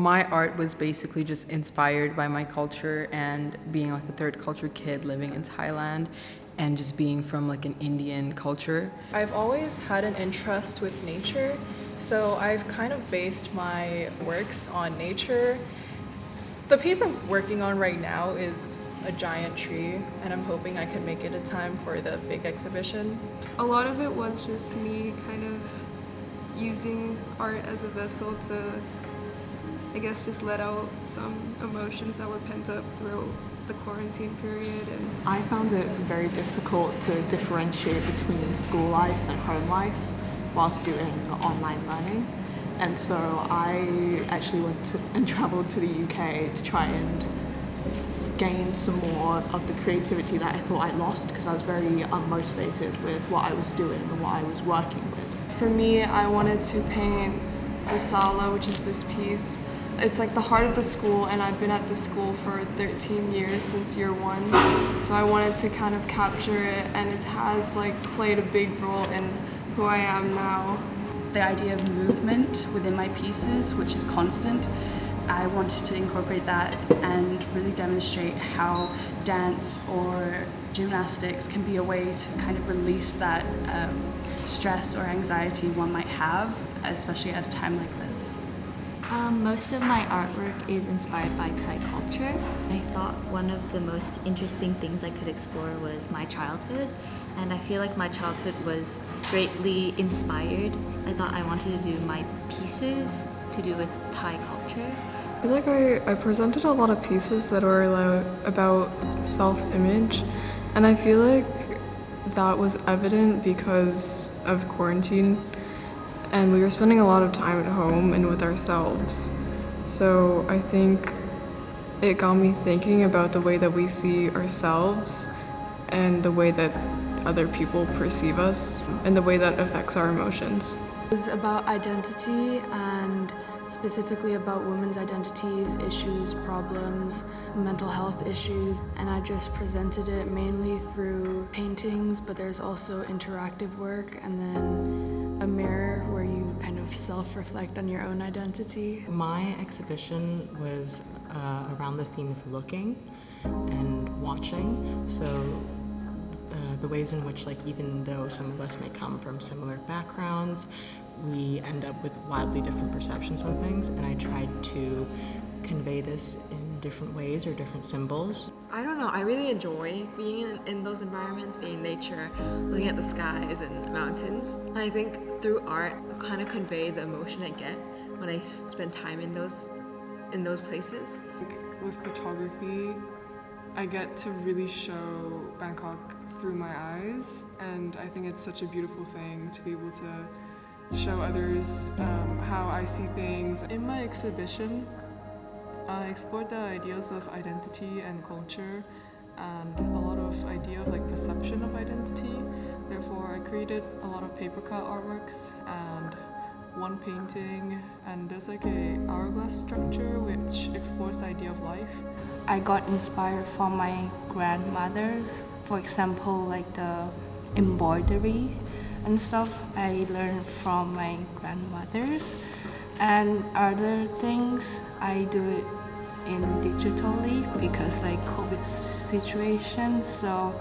My art was basically just inspired by my culture and being like a third culture kid living in Thailand and just being from like an Indian culture. I've always had an interest with nature, so I've kind of based my works on nature. The piece I'm working on right now is a giant tree, and I'm hoping I can make it in time for the big exhibition. A lot of it was just me kind of using art as a vessel to, I guess, just let out some emotions that were pent up through the quarantine period. And I found it very difficult to differentiate between school life and home life whilst doing online learning. And so I actually went and traveled to the UK to try and gain some more of the creativity that I thought I lost because I was very unmotivated with what I was doing and what I was working with. for me, I wanted to paint the sala, which is this piece. It's like the heart of the school, and I've been at the school for 13 years since year one. So I wanted to kind of capture it, and it has like played a big role in who I am now. The idea of movement within my pieces, which is constant, I wanted to incorporate that and really demonstrate how dance or gymnastics can be a way to kind of release that stress or anxiety one might have, especially at a time like this. Most of my artwork is inspired by Thai culture. I thought one of the most interesting things I could explore was my childhood, and I feel like my childhood was greatly inspired. I thought I wanted to do my pieces to do with Thai culture. I feel like I presented a lot of pieces that were about self-image, and I feel like that was evident because of quarantine, and we were spending a lot of time at home and with ourselves. So I think it got me thinking about the way that we see ourselves and the way that other people perceive us and the way that affects our emotions. It was about identity, and specifically about women's identities, issues, problems, mental health issues, and I just presented it mainly through paintings, but there's also interactive work and then a mirror where you kind of self-reflect on your own identity. My exhibition was around the theme of looking and watching, so the ways in which, like, even though some of us may come from similar backgrounds, we end up with wildly different perceptions on things, and I tried to convey this in different ways or different symbols. I don't know, I really enjoy being in those environments, being in nature, looking at the skies and mountains. And I think through art, I kind of convey the emotion I get when I spend time in those places. With photography, I get to really show Bangkok through my eyes, and I think it's such a beautiful thing to be able to show others how I see things. In my exhibition, I explored the ideas of identity and culture and a lot of idea of like perception of identity. Therefore, I created a lot of paper cut artworks and one painting, and there's like a hourglass structure which explores the idea of life. I got inspired from my grandmothers. For example, like the embroidery and stuff I learned from my grandmothers, and other things I do it in digitally because like COVID situation, so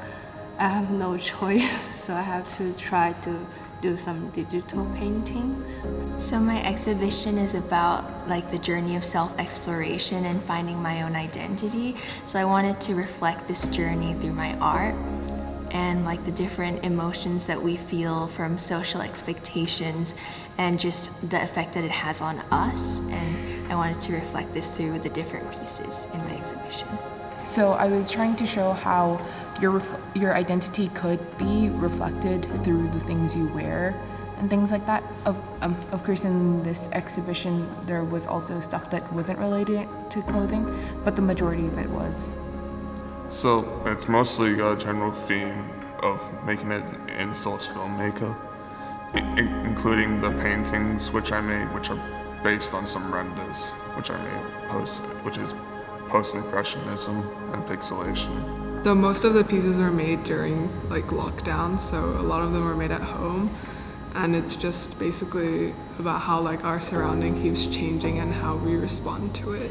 I have no choice, so I have to try to do some digital paintings. So my exhibition is about like the journey of self-exploration and finding my own identity. So I wanted to reflect this journey through my art and like the different emotions that we feel from social expectations and just the effect that it has on us. And I wanted to reflect this through the different pieces in my exhibition. So I was trying to show how your identity could be reflected through the things you wear and things like that. Of course, in this exhibition, there was also stuff that wasn't related to clothing, but the majority of it was. So it's mostly a general theme of making it in source filmmaker, including the paintings which I made, which are based on some renders, which I made which is post-impressionism and pixelation. So most of the pieces were made during like lockdown, so a lot of them were made at home, and it's just basically about how like our surrounding keeps changing and how we respond to it.